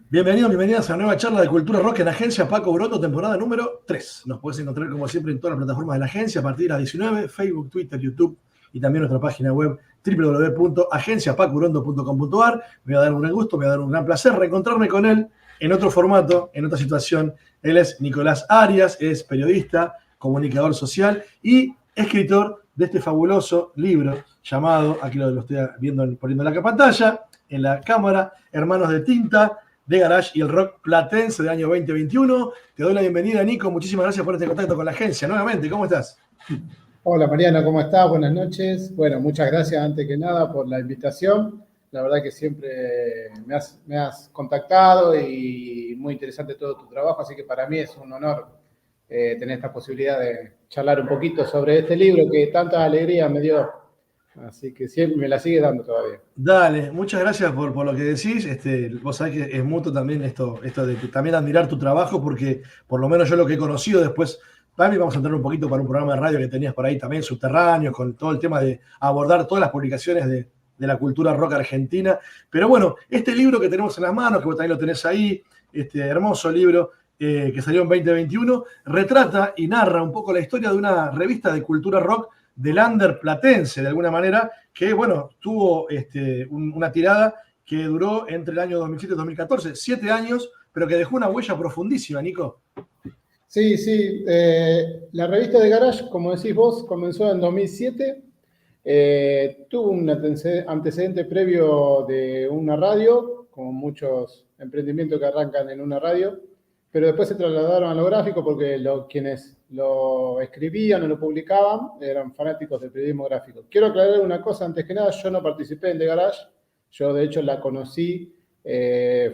Bienvenidas a la nueva charla de Cultura Rock en Agencia Paco Broto, temporada número 3. Nos puedes encontrar como siempre en todas las plataformas de la agencia a partir de las 19, Facebook, Twitter, YouTube y también nuestra página web www.agenciapacurondo.com.ar. Me va a dar un gran gusto, me va a dar un gran placer reencontrarme con él en otro formato, en otra situación. Él es Nicolás Arias, es periodista, comunicador social y escritor de este fabuloso libro llamado, aquí lo estoy viendo poniendo en la pantalla, en la cámara, Hermanos de Tinta, de Garage y el rock platense del año 2021. Te doy la bienvenida, Nico. Muchísimas gracias por este contacto con la agencia. Nuevamente, ¿cómo estás? Hola Mariano, ¿cómo estás? Buenas noches. Bueno, muchas gracias antes que nada por la invitación. La verdad que siempre me has contactado y muy interesante todo tu trabajo, así que para mí es un honor tener esta posibilidad de charlar un poquito sobre este libro que tanta alegría me dio. Así que siempre me la sigue dando todavía. Dale, muchas gracias por lo que decís. Vos sabés que es mutuo también esto de también admirar tu trabajo, porque por lo menos yo lo que he conocido después, también vamos a entrar un poquito para un programa de radio que tenías por ahí también, subterráneo, con todo el tema de abordar todas las publicaciones de la cultura rock argentina. Pero bueno, este libro que tenemos en las manos, que vos también lo tenés ahí, este hermoso libro que salió en 2021, retrata y narra un poco la historia de una revista de cultura rock del under platense, de alguna manera, que, bueno, tuvo una tirada que duró entre el año 2007 y 2014, 7 años, pero que dejó una huella profundísima, Nico. Sí, sí. La revista de Garage, como decís vos, comenzó en 2007. Tuvo un antecedente previo de una radio, como muchos emprendimientos que arrancan en una radio, pero después se trasladaron a lo gráfico porque quienes lo escribían o lo publicaban eran fanáticos del periodismo gráfico. Quiero aclarar una cosa, antes que nada, yo no participé en The Garage, yo de hecho la conocí,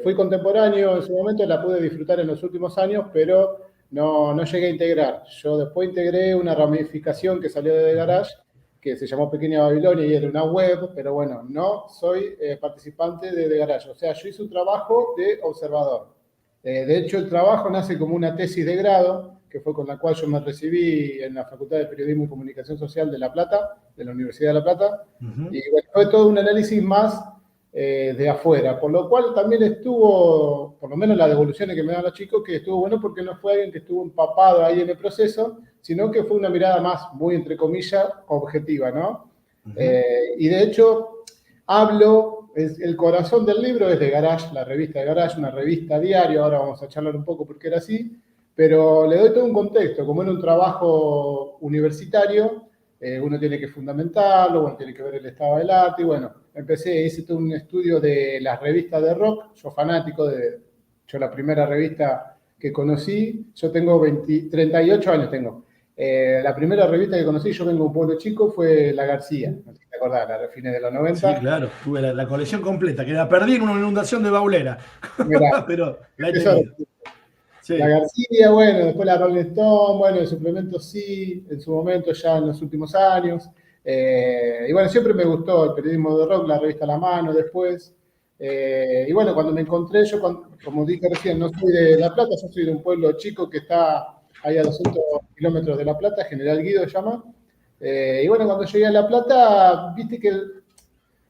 fui contemporáneo en su momento, la pude disfrutar en los últimos años, pero no llegué a integrar. Yo después integré una ramificación que salió de The Garage, que se llamó Pequeña Babilonia y era una web, pero bueno, no soy participante de The Garage. O sea, yo hice un trabajo de observador. De hecho, el trabajo nace como una tesis de grado, que fue con la cual yo me recibí en la Facultad de Periodismo y Comunicación Social de La Plata, de la Universidad de La Plata. Y bueno, fue todo un análisis más de afuera, por lo cual también estuvo, por lo menos las devoluciones que me dan los chicos, que estuvo bueno porque no fue alguien que estuvo empapado ahí en el proceso, sino que fue una mirada más, muy entre comillas, objetiva, ¿no? Y de hecho, el corazón del libro es de Garage, la revista de Garage, una revista diaria, ahora vamos a charlar un poco porque era así, pero le doy todo un contexto, como era un trabajo universitario, uno tiene que fundamentarlo, uno tiene que ver el estado del arte, y bueno, hice todo un estudio de las revistas de rock, yo fanático yo la primera revista que conocí, yo tengo 38 años tengo. La primera revista que conocí, yo vengo de un pueblo chico, fue La García, no sé si te acordás, la fines de los 90. Sí, claro, tuve la colección completa, que la perdí en una inundación de baulera, Mirá, pero la he empezó tenido. La Sí. García, bueno, después la Rolling Stone, bueno, el suplemento sí, en su momento ya en los últimos años. Y bueno, siempre me gustó el periodismo de rock, la revista La Mano después. Y bueno, cuando me encontré, como dije recién, no soy de La Plata, yo soy de un pueblo chico que está ahí a 200 kilómetros de La Plata, General Guido se llama. Y bueno, cuando llegué a La Plata, viste que,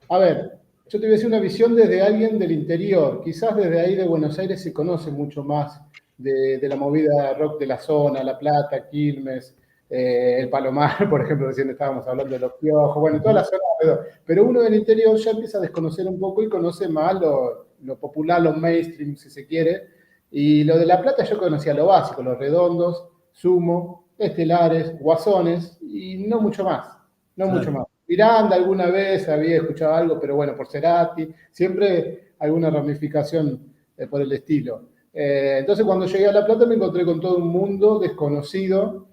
a ver, yo te voy a decir una visión desde alguien del interior. Quizás desde ahí de Buenos Aires se conoce mucho más de la movida rock de la zona, La Plata, Quilmes, el Palomar, por ejemplo, recién estábamos hablando de Los Piojos, bueno, toda la zona alrededor. Pero uno del interior ya empieza a desconocer un poco y conoce más lo popular, lo mainstream, si se quiere. Y lo de La Plata yo conocía lo básico, Los Redondos, Sumo, Estelares, Guasones y no mucho más, no mucho Claro. más. Miranda alguna vez había escuchado algo, pero bueno, por Cerati, siempre alguna ramificación por el estilo. Entonces cuando llegué a La Plata me encontré con todo un mundo desconocido,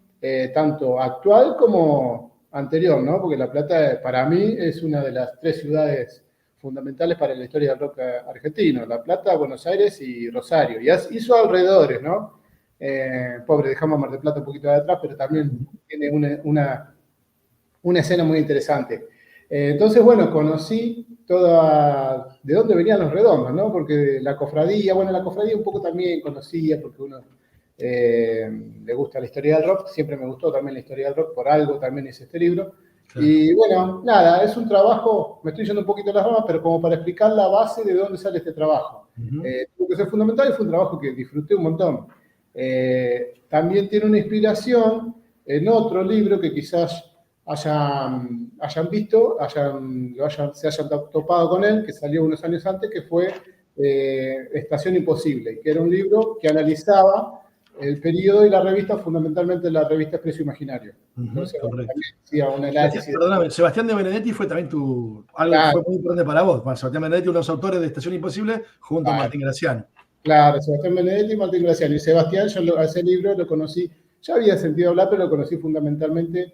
tanto actual como anterior, ¿no? Porque La Plata para mí es una de las 3 ciudades fundamentales para la historia del rock argentino. La Plata, Buenos Aires y Rosario. Y sus alrededores, ¿no? Pobre, dejamos a Mar del Plata un poquito de atrás, pero también tiene una escena muy interesante. Entonces, bueno, conocí de dónde venían los redondos, ¿no? Porque la cofradía un poco también conocía, porque uno le gusta la historia del rock, siempre me gustó también la historia del rock, por algo también hice este libro. claro. Y bueno, nada, es un trabajo, me estoy yendo un poquito a las ramas, pero como para explicar la base de dónde sale este trabajo. Tuvo que ser fundamental y fue un trabajo que disfruté un montón. También tiene una inspiración en otro libro que quizás hayan visto, se hayan topado con él, que salió unos años antes, que fue Estación Imposible, que era un libro que analizaba el periodo y la revista, fundamentalmente la revista Expreso Imaginario. Entonces, Correcto. también hacía un análisis. Perdóname, Sebastián de Benedetti fue también algo fue muy importante para vos. Sebastián Benedetti, uno de los autores de Estación Imposible, junto a Martín Graciano. Claro, Sebastián Benedetti y Martín Graciano. Y Sebastián, yo a ese libro lo conocí, ya había sentido hablar, pero lo conocí fundamentalmente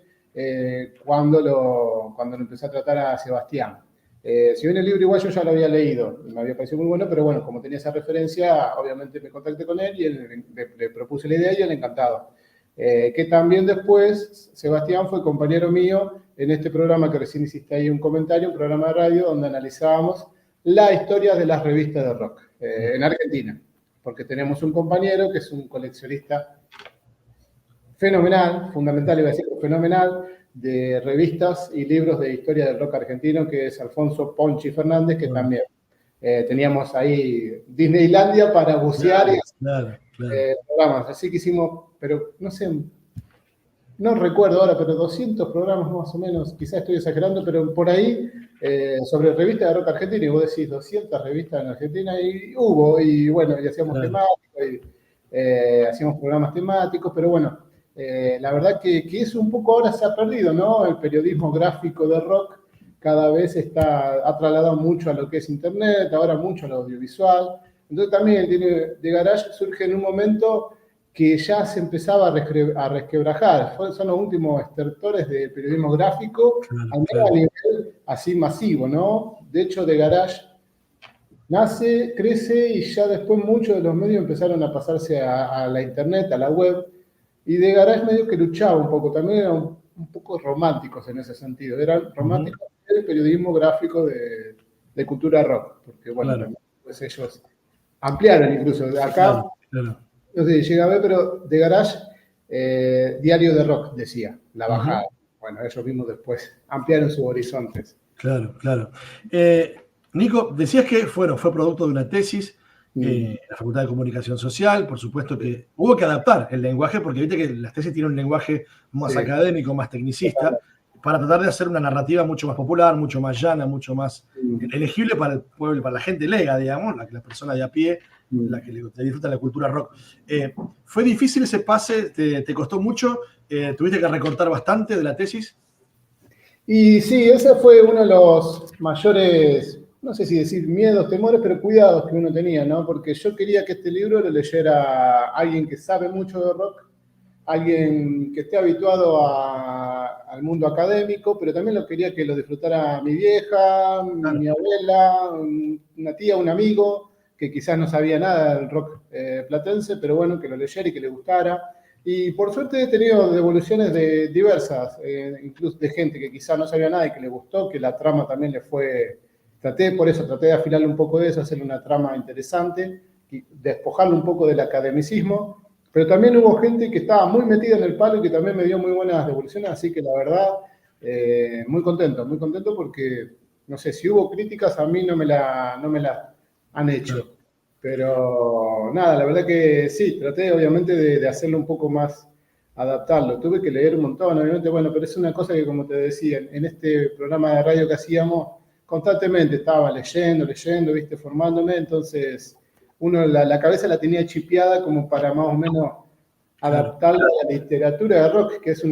cuando lo empecé a tratar a Sebastián. Si bien el libro igual yo ya lo había leído, me había parecido muy bueno, pero bueno, como tenía esa referencia, obviamente me contacté con él y él, le propuse la idea y él encantado. Que también después Sebastián fue compañero mío en este programa que recién hiciste ahí un comentario, un programa de radio donde analizábamos la historia de las revistas de rock en Argentina, porque tenemos un compañero que es un coleccionista fenomenal, fundamental, iba a decir, fenomenal, de revistas y libros de historia del rock argentino, que es Alfonso Ponchi Fernández, que también teníamos ahí Disneylandia para bucear y programas. Así que hicimos, pero no sé, no recuerdo ahora, pero 200 programas más o menos, quizás estoy exagerando, pero por ahí, sobre revistas de rock argentino, y vos decís 200 revistas en Argentina, y hubo, y bueno, y hacíamos temáticos, y hacíamos programas temáticos, pero bueno, la verdad que eso un poco ahora se ha perdido, ¿no? El periodismo gráfico de rock cada vez ha trasladado mucho a lo que es internet, ahora mucho a lo audiovisual. Entonces también The Garage surge en un momento que ya se empezaba a resquebrajar. Son los últimos estertores del periodismo gráfico, al menos a nivel así masivo, ¿no? De hecho, The Garage nace, crece y ya después muchos de los medios empezaron a pasarse a la internet, a la web. Y The Garage medio que luchaba un poco, también eran un poco románticos en ese sentido. Eran románticos del periodismo gráfico de cultura rock, porque bueno, también, pues ellos ampliaron incluso. Acá, no sé, llega a ver, pero The Garage, diario de rock, decía, la bajada. Bueno, ellos mismos después ampliaron sus horizontes. Claro. Nico, decías que fue producto de una tesis en la Facultad de Comunicación Social, por supuesto que hubo que adaptar el lenguaje, porque viste que las tesis tienen un lenguaje más académico, más tecnicista, para tratar de hacer una narrativa mucho más popular, mucho más llana, mucho más elegible para el pueblo, para la gente lega, digamos, la persona de a pie, la que le disfruta la cultura rock. ¿Fue difícil ese pase? ¿Te costó mucho? ¿Tuviste que recortar bastante de la tesis? Y sí, ese fue uno de los mayores, no sé si decir miedos, temores, pero cuidados que uno tenía, ¿no? Porque yo quería que este libro lo leyera alguien que sabe mucho de rock, alguien que esté habituado al mundo académico, pero también lo quería que lo disfrutara mi vieja, mi abuela, una tía, un amigo, que quizás no sabía nada del rock platense, pero bueno, que lo leyera y que le gustara. Y por suerte he tenido devoluciones de diversas, incluso de gente que quizás no sabía nada y que le gustó, que la trama también le fue... Traté de afilarle un poco de eso, hacerle una trama interesante, y despojarle un poco del academicismo, pero también hubo gente que estaba muy metida en el palo y que también me dio muy buenas devoluciones, así que la verdad, muy contento porque, no sé, si hubo críticas a mí no me las han hecho. Pero nada, la verdad que sí, traté obviamente de hacerlo un poco más, adaptarlo. Tuve que leer un montón, obviamente, bueno, pero es una cosa que como te decía, en este programa de radio que hacíamos, constantemente estaba leyendo, viste, formándome, entonces uno la cabeza la tenía chipeada como para más o menos adaptarla a la literatura de rock, que es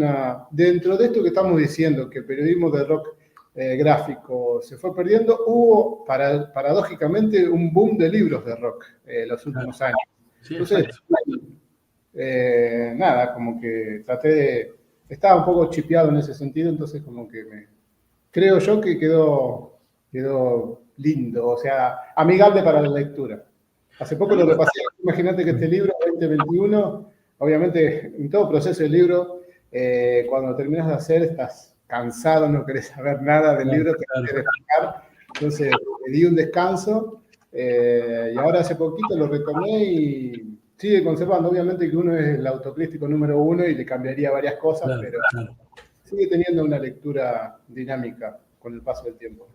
dentro de esto que estamos diciendo, que el periodismo de rock gráfico se fue perdiendo, hubo paradójicamente un boom de libros de rock los últimos años. Sí, entonces, nada, como que estaba un poco chipeado en ese sentido, entonces como que creo yo que quedó lindo, o sea, amigable para la lectura. Hace poco lo repasé, imagínate que este libro, 2021, obviamente en todo proceso del libro, cuando lo terminas de hacer estás cansado, no querés saber nada del libro, te querés explicar, entonces le di un descanso y ahora hace poquito lo retomé y sigue conservando, obviamente que uno es el autocrítico número 1 y le cambiaría varias cosas, pero sigue teniendo una lectura dinámica con el paso del tiempo.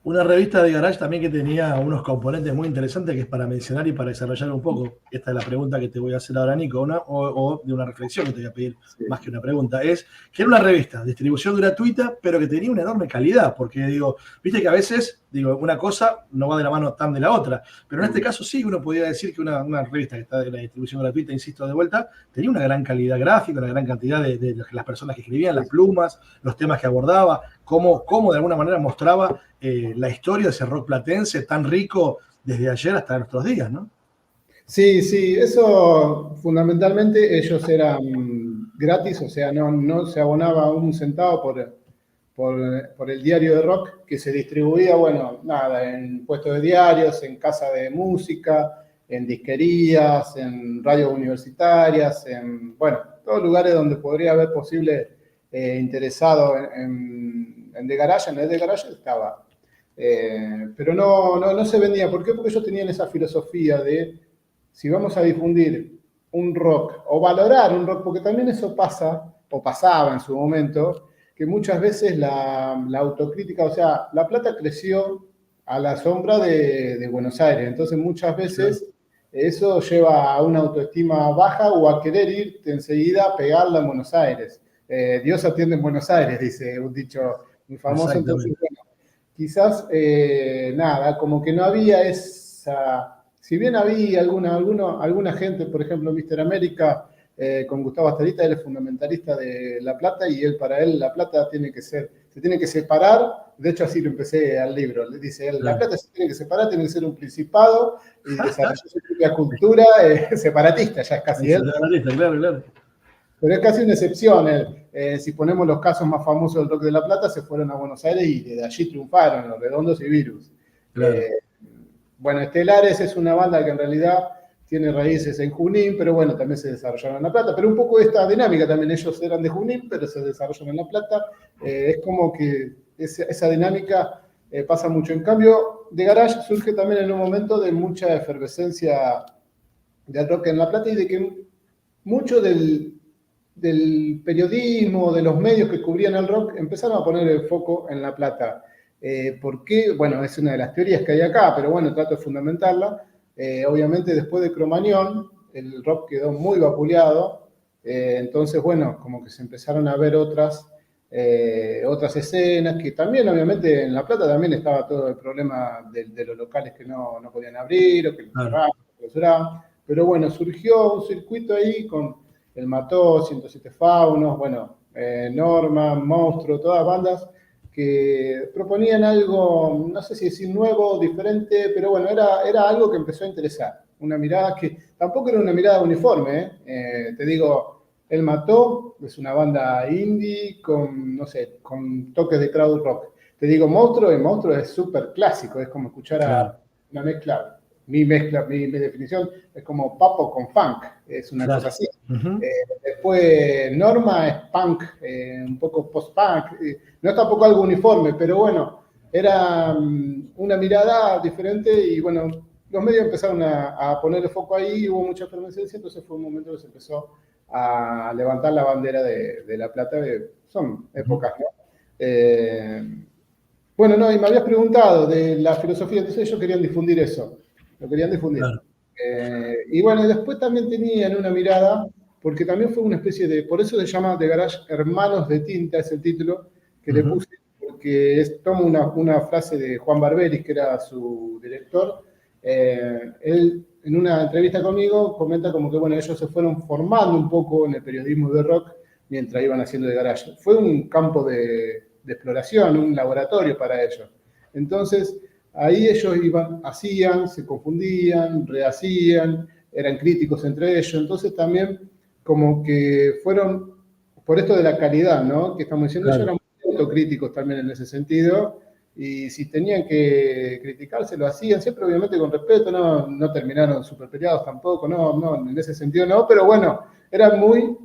Una revista de garage también que tenía unos componentes muy interesantes que es para mencionar y para desarrollar un poco. Esta es la pregunta que te voy a hacer ahora, Nico, o de una reflexión que te voy a pedir, sí, más que una pregunta. Es que era una revista, distribución gratuita, pero que tenía una enorme calidad, porque digo, viste que a veces, digo, una cosa no va de la mano tan de la otra, pero en este caso sí, uno podría decir que una revista que está de la distribución gratuita, insisto de vuelta, tenía una gran calidad gráfica, una gran cantidad de las personas que escribían, las plumas, los temas que abordaba, cómo de alguna manera mostraba la historia de ese rock platense tan rico desde ayer hasta nuestros días, ¿no? Sí, sí, eso fundamentalmente ellos eran gratis, o sea, no se abonaba un centavo por el diario de rock que se distribuía, bueno, nada, en puestos de diarios, en casa de música, en disquerías, en radios universitarias, en, bueno, todos lugares donde podría haber posible interesado en The Garage, en el The Garage estaba. Pero no se vendía. ¿Por qué? Porque ellos tenían esa filosofía de si vamos a difundir un rock o valorar un rock, porque también eso pasa, o pasaba en su momento, que muchas veces la autocrítica, o sea, La Plata creció a la sombra de Buenos Aires, entonces muchas veces eso lleva a una autoestima baja o a querer irte enseguida a pegarla en Buenos Aires. Dios atiende en Buenos Aires, dice un dicho muy famoso, entonces, bueno, quizás, nada, como que no había esa... Si bien había alguna gente, por ejemplo, Mr. América, con Gustavo Astarita, él es fundamentalista de La Plata y para él La Plata se tiene que separar, de hecho así lo empecé al libro, le dice él, La Plata se tiene que separar, tiene que ser un principado y desarrollar su propia cultura separatista, ya es casi él. Separatista, claro. Pero es casi una excepción. Si ponemos los casos más famosos del rock de La Plata, se fueron a Buenos Aires y desde allí triunfaron Los Redondos y Virus. Claro. Bueno, Estelares es una banda que en realidad tiene raíces en Junín, pero bueno, también se desarrollaron en La Plata. Pero un poco esta dinámica también, ellos eran de Junín, pero se desarrollaron en La Plata. Es como que esa dinámica pasa mucho. En cambio, The Garage surge también en un momento de mucha efervescencia del rock en La Plata y de que mucho del periodismo, de los medios que cubrían el rock, empezaron a poner el foco en La Plata. ¿Por qué? Bueno, es una de las teorías que hay acá, pero bueno, trato de fundamentarla. Obviamente después de Cromañón, el rock quedó muy vapuleado, entonces, bueno, como que se empezaron a ver otras escenas, que también, obviamente, en La Plata también estaba todo el problema de los locales que no podían abrir, o que clausuraban, pero bueno, surgió un circuito ahí con El Mató, 107 Faunos, bueno, Norma, Monstruo, todas bandas que proponían algo, no sé si decir nuevo, diferente, pero bueno, era algo que empezó a interesar. Una mirada que tampoco era una mirada uniforme, te digo, El Mató es una banda indie con, no sé, con toques de crowd rock. Te digo, Monstruo, el Monstruo es súper clásico, es como escuchar a una mezcla. Mi definición es como papo con funk, es una cosa así. Después Norma es punk, un poco post-punk, no es tampoco algo uniforme, pero bueno, era una mirada diferente y bueno, los medios empezaron a poner el foco ahí, hubo mucha efervescencia, entonces fue un momento que se empezó a levantar la bandera de La Plata, son épocas, ¿no? Bueno, no, y me habías preguntado de la filosofía, entonces ellos querían difundir eso. Lo querían difundir. Claro. Y bueno, después también tenían una mirada, porque también fue una especie de, por eso se llama The Garage Hermanos de Tinta, es el título que le puse, porque tomo una frase de Juan Barberis, que era su director. Él, en una entrevista conmigo, comenta como que, bueno, ellos se fueron formando un poco en el periodismo de rock mientras iban haciendo The Garage. Fue un campo de exploración, un laboratorio para ellos. Entonces, ahí ellos hacían, se confundían, rehacían, eran críticos entre ellos, entonces también como que fueron, por esto de la calidad, ¿no? Que estamos diciendo, ellos eran muy autocríticos también en ese sentido, y si tenían que criticarse, lo hacían, siempre obviamente con respeto, no terminaron super peleados tampoco, no, en ese sentido no, pero bueno, eran muy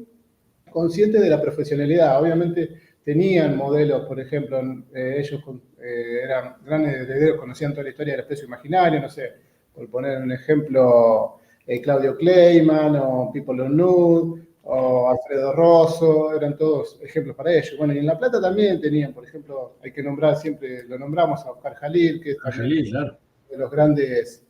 conscientes de la profesionalidad, obviamente tenían modelos, por ejemplo, ellos eran grandes herederos, conocían toda la historia del Expreso Imaginario, no sé, por poner un ejemplo, Claudio Kleiman o People on Nude, o Alfredo Rosso, eran todos ejemplos para ellos. Bueno, y en La Plata también tenían, por ejemplo, hay que nombrar, siempre lo nombramos a Oscar Jalil, que es también Angelí, claro. de los grandes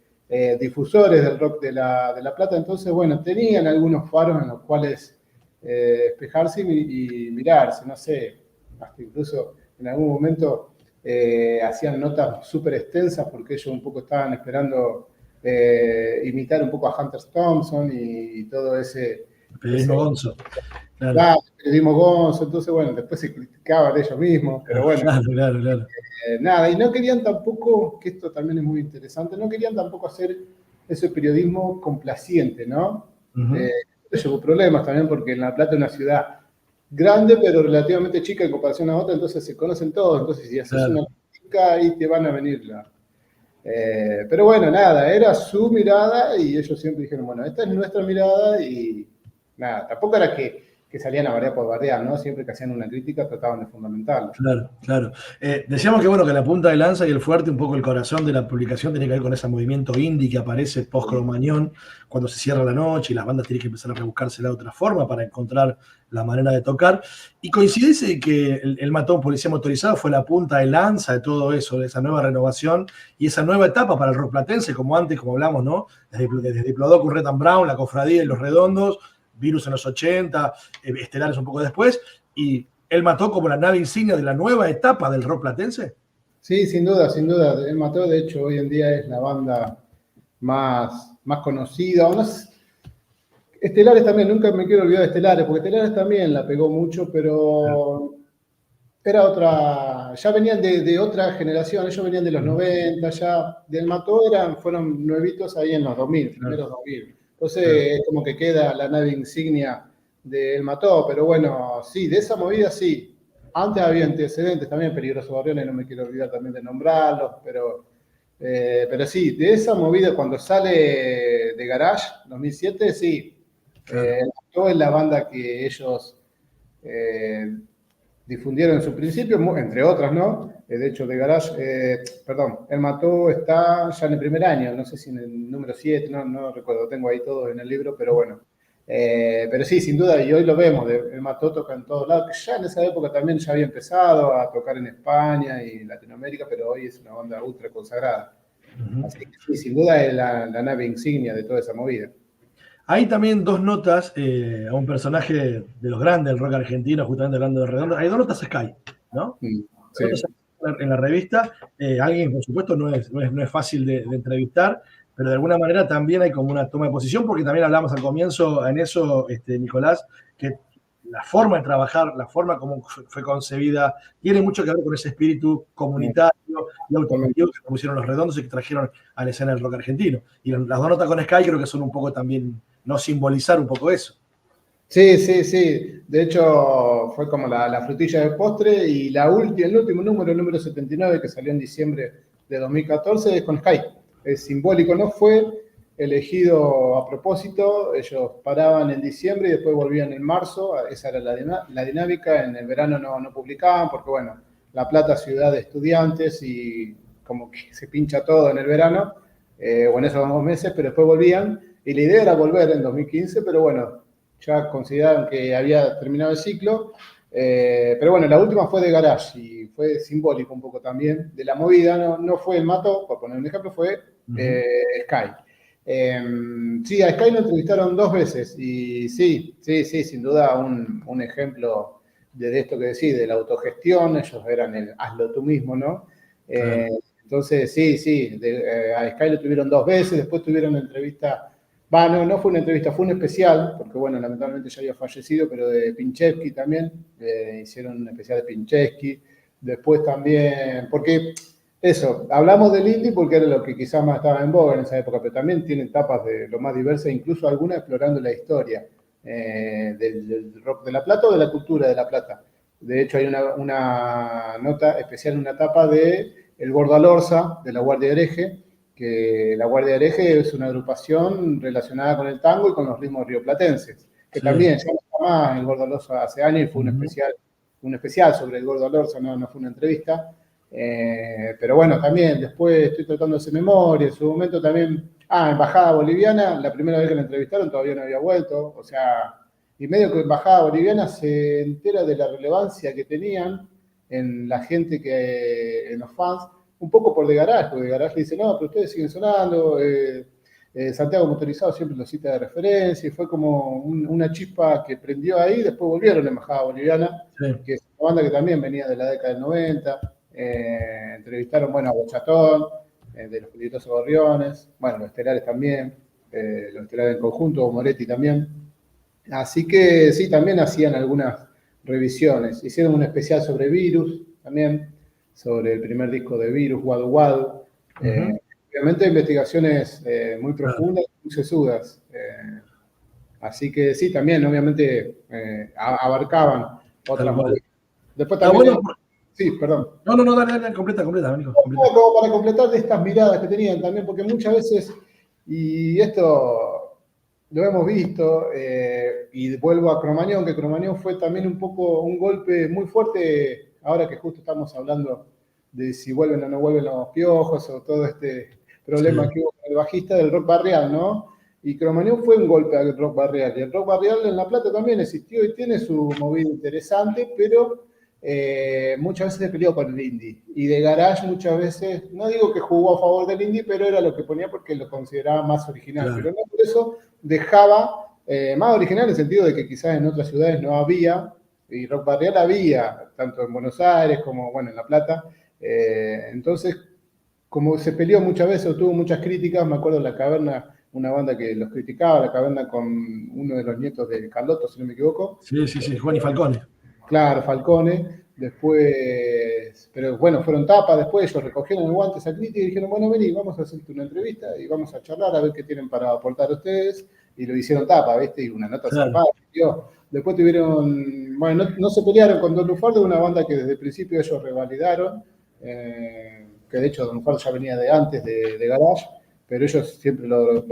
difusores del rock de la Plata. Entonces, bueno, tenían algunos faros en los cuales espejarse y mirarse, no sé, hasta incluso en algún momento hacían notas súper extensas porque ellos un poco estaban esperando imitar un poco a Hunter Thompson y todo El periodismo Gonzo. Claro, el periodismo Gonzo. Entonces, bueno, después se criticaban ellos mismos, pero bueno. Claro. Nada, y no querían tampoco, que esto también es muy interesante, no querían tampoco hacer ese periodismo complaciente, ¿no? Uh-huh. Llevó problemas también porque en La Plata es una ciudad grande, pero relativamente chica en comparación a otra, entonces se conocen todos, entonces si haces una crítica, ahí te van a venir pero bueno, nada, era su mirada y ellos siempre dijeron, bueno, esta es nuestra mirada y nada, tampoco era que salían a bardear por bardear, ¿no? Siempre que hacían una crítica trataban de fundamentarla. Claro. Decíamos que bueno, que la punta de lanza y el fuerte, un poco el corazón de la publicación tiene que ver con ese movimiento indie que aparece post-Cromañón, cuando se cierra la noche y las bandas tienen que empezar a rebuscársela de otra forma para encontrar la manera de tocar. Y coincide que el Matón Policía Motorizado fue la punta de lanza de todo eso, de esa nueva renovación y esa nueva etapa para el rock platense, como antes, como hablamos, ¿no? Desde Diplodocus, Red and Brown, La Cofradía y Los Redondos, Virus en los 80, Estelares un poco después, y él mató como la nave insignia de la nueva etapa del rock platense. Sí, sin duda, sin duda. El Mató, de hecho, hoy en día es la banda más conocida. Estelares también, nunca me quiero olvidar de Estelares, porque Estelares también la pegó mucho, pero era otra, ya venían de otra generación, ellos venían de los 90, ya del Mató fueron nuevitos ahí en los 2000, primeros 2000. Entonces es como que queda la nave insignia del Mató, pero bueno, sí, de esa movida sí. Antes había antecedentes también, Peligroso Gorriones, no me quiero olvidar también de nombrarlos, pero sí, de esa movida cuando sale de Garage, 2007, sí. El Mató es la banda que ellos difundieron en su principio, entre otras, ¿no? De hecho, de Garage, El Mató está ya en el primer año, no sé si en el número 7, no recuerdo, tengo ahí todos en el libro, pero bueno. Pero sí, sin duda, y hoy lo vemos, El Mató toca en todos lados, que ya en esa época también ya había empezado a tocar en España y Latinoamérica, pero hoy es una banda ultra consagrada. Uh-huh. Así que sí, sin duda es la nave insignia de toda esa movida. Hay también dos notas a un personaje de los grandes del rock argentino, justamente hablando de Redondo. Hay dos notas a Sky, ¿no? Sí. En la revista. Alguien, por supuesto, no es fácil de entrevistar, pero de alguna manera también hay como una toma de posición, porque también hablamos al comienzo en eso, Nicolás, que la forma de trabajar, la forma como fue concebida, tiene mucho que ver con ese espíritu comunitario y autogestivo que propusieron los Redondos y que trajeron a la escena del rock argentino. Y las dos notas con Sky creo que son un poco también, no simbolizar un poco eso. Sí. De hecho, fue como la frutilla del postre y el último número, el número 79, que salió en diciembre de 2014, es con Sky. Es simbólico, no fue elegido a propósito. Ellos paraban en diciembre y después volvían en marzo. Esa era la dinámica. En el verano no publicaban porque, bueno, La Plata, ciudad de estudiantes y como que se pincha todo en el verano, o en esos 2 meses, pero después volvían. Y la idea era volver en 2015, pero bueno, ya consideraron que había terminado el ciclo. Pero bueno, la última fue de Garage y fue simbólico un poco también de la movida. No fue el Mató, por poner un ejemplo, fue Sky. Sí, a Sky lo entrevistaron 2 veces y sí, sin duda un ejemplo de esto que decís, de la autogestión. Ellos eran el hazlo tú mismo, ¿no? Entonces, sí, a Sky lo tuvieron 2 veces, después tuvieron una entrevista. No fue una entrevista, fue un especial, porque bueno, lamentablemente ya había fallecido, pero de Pinchevsky también, hicieron un especial de Pinchevsky, después también, porque eso, hablamos del indie porque era lo que quizás más estaba en boga en esa época, pero también tiene etapas de lo más diversas, incluso algunas explorando la historia del rock de La Plata o de la cultura de La Plata. De hecho, hay una nota especial, una etapa de El Gordo Alorza, de La Guardia Hereje, que La Guardia Hereje es una agrupación relacionada con el tango y con los ritmos rioplatenses, que también ya no está más el Gordo Alorza hace años y fue un especial sobre el Gordo Alorza, no fue una entrevista. Pero bueno, también después estoy tratando de hacer memoria, en su momento también, Embajada Boliviana, la primera vez que la entrevistaron todavía no había vuelto, o sea, y medio que Embajada Boliviana se entera de la relevancia que tenían en la gente, en los fans, un poco por De Garage, porque De Garage le dice, no, pero ustedes siguen sonando, Santiago Motorizado siempre lo cita de referencia, y fue como una chispa que prendió ahí, después volvieron a Embajada Boliviana, Sí. que es una banda que también venía de la década del 90, entrevistaron, bueno, a Bochatón, de los Peligrosos Gorriones, bueno, los Estelares también, los Estelares en conjunto, Moretti también. Así que sí, también hacían algunas revisiones. Hicieron un especial sobre Virus también, sobre el primer disco de Virus, Wadu Wadu. Obviamente investigaciones muy profundas, muy sesudas. Así que sí, también obviamente abarcaban otras movidas. Después también... Bueno, sí, perdón. No, dale, completa, Nico. Como para completar de estas miradas que tenían también, porque muchas veces, y esto lo hemos visto, y vuelvo a Cromañón, que Cromañón fue también un poco un golpe muy fuerte, ahora que justo estamos hablando de si vuelven o no vuelven los Piojos, o todo este problema que hubo con el bajista del rock barrial, ¿no? Y Cromañón fue un golpe al rock barrial, y el rock barrial en La Plata también existió y tiene su movida interesante, pero... muchas veces se peleó con el indie, y De Garage muchas veces, no digo que jugó a favor del indie, pero era lo que ponía porque lo consideraba más original, pero no por eso dejaba más original en el sentido de que quizás en otras ciudades no había, y rock barrial había, tanto en Buenos Aires como, bueno, en La Plata, entonces, como se peleó muchas veces o tuvo muchas críticas, me acuerdo en La Caverna, una banda que los criticaba, La Caverna con uno de los nietos de Carlotto, si no me equivoco. Sí, Juan y Falcone. Claro, Falcone, después, pero bueno, fueron tapas, después ellos recogieron el guante esa crítica y dijeron, bueno, vení, vamos a hacerte una entrevista y vamos a charlar a ver qué tienen para aportar ustedes, y lo hicieron tapa, ¿viste? Y una nota zarpada, tío. Después tuvieron, bueno, no se pelearon con Don Lufardo, una banda que desde el principio ellos revalidaron, que de hecho Don Lufardo ya venía de antes de Garage, pero ellos siempre lo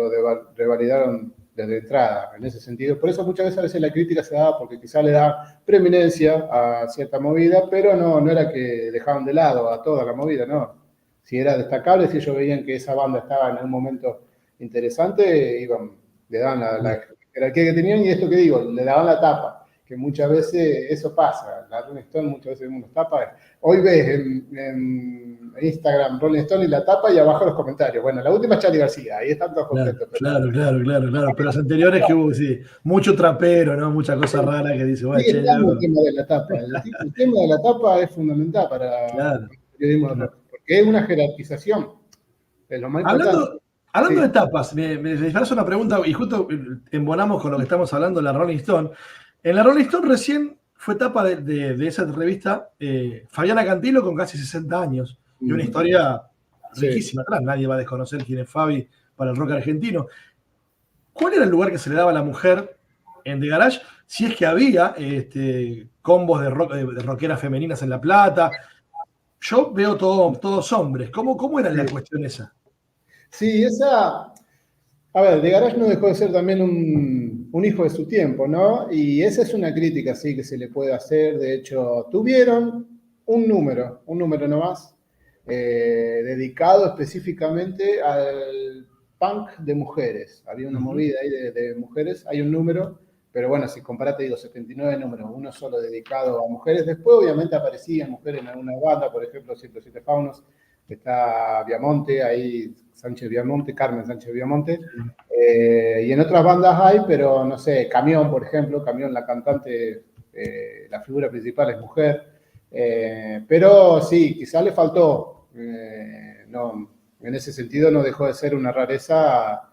revalidaron desde entrada, en ese sentido. Por eso muchas veces la crítica se daba porque quizá le da preeminencia a cierta movida, pero no era que dejaban de lado a toda la movida, no. Si era destacable, si ellos veían que esa banda estaba en un momento interesante, le daban la jerarquía que tenían, y esto que digo, le daban la tapa, que muchas veces eso pasa. La Rolling Stone muchas veces vemos las tapas. Hoy ves en Instagram Rolling Stone y la tapa, y abajo los comentarios. Bueno, la última es Charly García, ahí están todos contentos. Claro. Pero las anteriores que hubo, sí, mucho trapero, ¿no? Mucha cosa rara que dice, bueno, el tema de la tapa. El tema de la tapa es fundamental para el periodismo de rock, porque es una jerarquización. Es lo más importante. Hablando de tapas, me disparas una pregunta, y justo embonamos con lo que estamos hablando de la Rolling Stone. En la Rolling Stone recién fue tapa de esa revista Fabiana Cantilo, con casi 60 años, y una historia riquísima atrás. Nadie va a desconocer quién es Fabi para el rock argentino. ¿Cuál era el lugar que se le daba a la mujer en The Garage? Si es que había combos de rockeras femeninas en La Plata. Yo veo todos hombres. ¿Cómo era la cuestión esa? Sí, a ver, The Garage no dejó de ser también un hijo de su tiempo, ¿no? Y esa es una crítica, sí, que se le puede hacer. De hecho, tuvieron un número nomás, dedicado específicamente al punk de mujeres. Había una movida ahí de mujeres, hay un número, pero bueno, si comparate, digo, 79 números, uno solo dedicado a mujeres. Después, obviamente, aparecían mujeres en alguna banda, por ejemplo, 107 Faunos, está Viamonte, ahí Carmen Sánchez Viamonte, y en otras bandas hay, pero no sé, Camión, por ejemplo, Camión, la cantante, la figura principal es mujer, pero sí, quizá le faltó, en ese sentido no dejó de ser una rareza.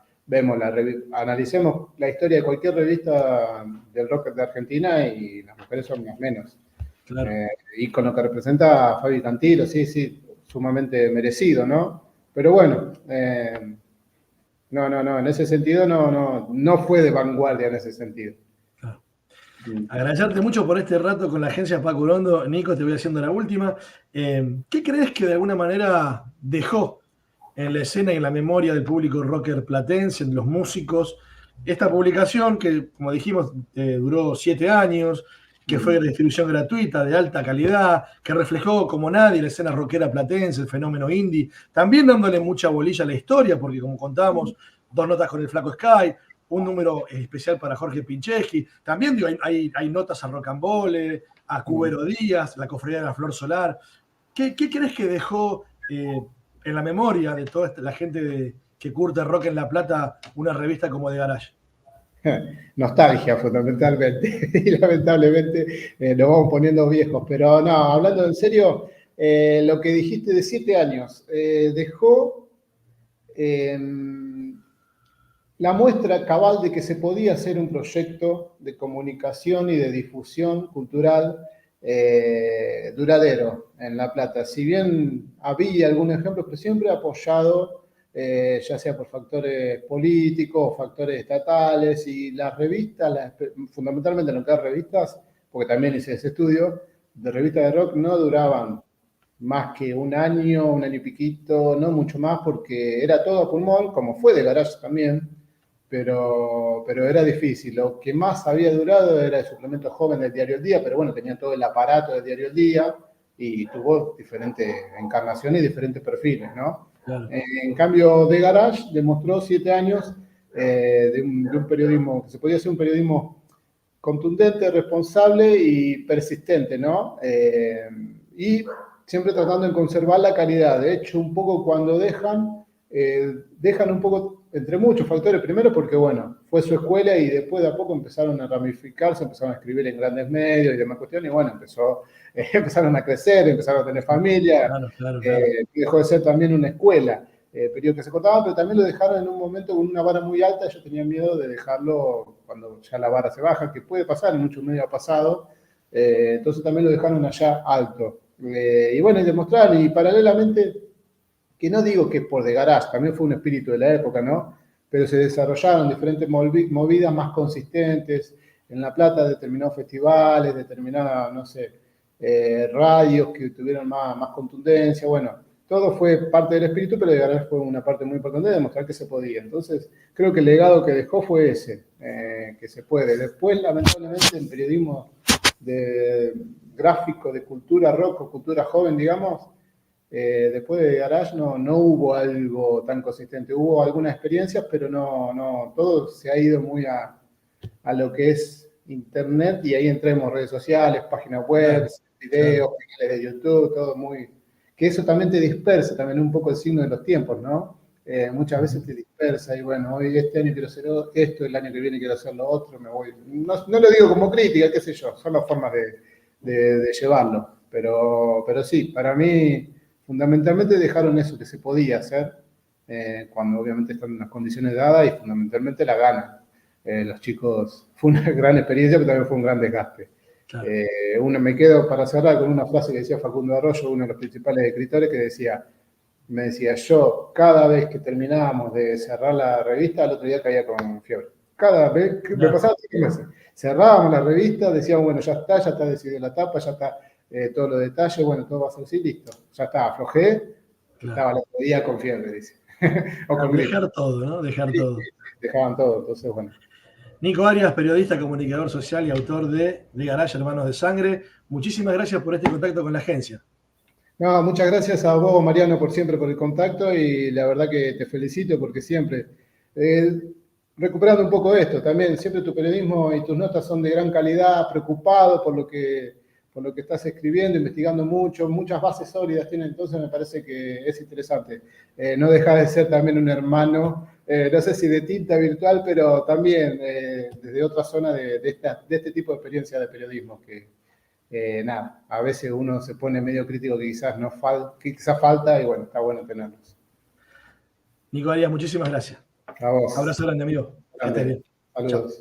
Analicemos la historia de cualquier revista del rock de Argentina y las mujeres son más menos. Claro. Y con lo que representa Fabi Cantilo, sí, sumamente merecido, ¿no? Pero bueno, no, en ese sentido no fue de vanguardia en ese sentido. Claro. Agradecerte mucho por este rato con la agencia Paco Londo. Nico, te voy haciendo la última. ¿Qué crees que de alguna manera dejó en la escena y en la memoria del público rocker platense, en los músicos, esta publicación que, como dijimos, duró 7 años, que fue de distribución gratuita, de alta calidad, que reflejó como nadie la escena rockera platense, el fenómeno indie, también dándole mucha bolilla a la historia, porque como contábamos, 2 notas con el Flaco Sky, un número especial para Jorge Pincheski. También digo, hay notas a Rocambole, a Cubero Díaz, la Cofradía de la Flor Solar. ¿Qué crees que dejó en la memoria de toda la gente que curte rock en La Plata una revista como The Garage? Nostalgia, fundamentalmente. Y lamentablemente nos vamos poniendo viejos. Pero no, hablando en serio, lo que dijiste de 7 años, dejó la muestra cabal de que se podía hacer un proyecto de comunicación y de difusión cultural duradero en La Plata. Si bien había algún ejemplo, pero siempre apoyado, ya sea por factores políticos o factores estatales, y las revistas, fundamentalmente en lo que es revistas, porque también hice ese estudio, de revistas de rock no duraban más que un año y piquito, no mucho más, porque era todo a pulmón, como fue de Garage también, pero era difícil. Lo que más había durado era el suplemento joven del Diario El Día, pero bueno, tenía todo el aparato del Diario El Día y tuvo diferentes encarnaciones y diferentes perfiles, ¿no? Claro. En cambio, The Garage demostró 7 años de un periodismo, que se podía hacer un periodismo contundente, responsable y persistente, ¿no? Y siempre tratando de conservar la calidad. De hecho, un poco cuando dejan un poco entre muchos factores. Primero porque, bueno, fue su escuela y después de a poco empezaron a ramificarse, empezaron a escribir en grandes medios y demás cuestiones. Y bueno, empezaron a crecer, empezaron a tener familia. Claro. Dejó de ser también una escuela. Periodos que se cortaban, pero también lo dejaron en un momento con una vara muy alta. Yo tenía miedo de dejarlo cuando ya la vara se baja, que puede pasar, en muchos medios ha pasado. Entonces también lo dejaron allá alto. Y bueno, y demostrar, y paralelamente, que no digo que por The Garage, también fue un espíritu de la época, ¿no? Pero se desarrollaron diferentes movidas más consistentes. En La Plata, determinados festivales, determinadas, no sé, radios que tuvieron más contundencia. Bueno, todo fue parte del espíritu, pero The Garage fue una parte muy importante de demostrar que se podía. Entonces, creo que el legado que dejó fue ese, que se puede. Después, lamentablemente, en periodismo de gráfico, de cultura rock o cultura joven, digamos, después de Garage no hubo algo tan consistente. Hubo algunas experiencias, pero no todo se ha ido muy a lo que es internet, y ahí entremos redes sociales, páginas web, videos, canales de YouTube, todo muy... Que eso también te dispersa, también un poco el signo de los tiempos, ¿no? Muchas veces te dispersa y bueno, hoy este año quiero hacer esto, el año que viene quiero hacer lo otro, me voy... No lo digo como crítica, qué sé yo, son las formas de llevarlo. Pero sí, para mí fundamentalmente dejaron eso que se podía hacer cuando obviamente están en las condiciones dadas, y fundamentalmente la ganan. Los chicos, fue una gran experiencia, pero también fue un gran desgaste. Claro. Me quedo para cerrar con una frase que decía Facundo Arroyo, uno de los principales escritores, que me decía, yo cada vez que terminábamos de cerrar la revista, al otro día caía con fiebre. Cada vez que me pasaba 3 meses. Cerrábamos la revista, decíamos, bueno, ya está decidida la tapa, ya está todos los detalles, bueno, todo va a ser así, listo. Ya está, aflojé, estaba el otro día con fiebre, dice. O con dejar todo, ¿no? Dejar todo. Dejaban todo, entonces, bueno. Nico Arias, periodista, comunicador social y autor de The Garage, Hermanos de Sangre. Muchísimas gracias por este contacto con la agencia. No, muchas gracias a vos, Mariano, por el contacto, y la verdad que te felicito porque siempre, recuperando un poco esto, también siempre tu periodismo y tus notas son de gran calidad, preocupado por lo que estás escribiendo, investigando mucho, muchas bases sólidas tiene, entonces me parece que es interesante. No dejas de ser también un hermano, no sé si de tinta virtual, pero también desde otra zona de este tipo de experiencia de periodismo, que nada, a veces uno se pone medio crítico que quizás falta, y bueno, está bueno tenerlos. Nico Arias, muchísimas gracias. A vos. Abrazo grande, amigo. Que estés bien. Saludos. Chao.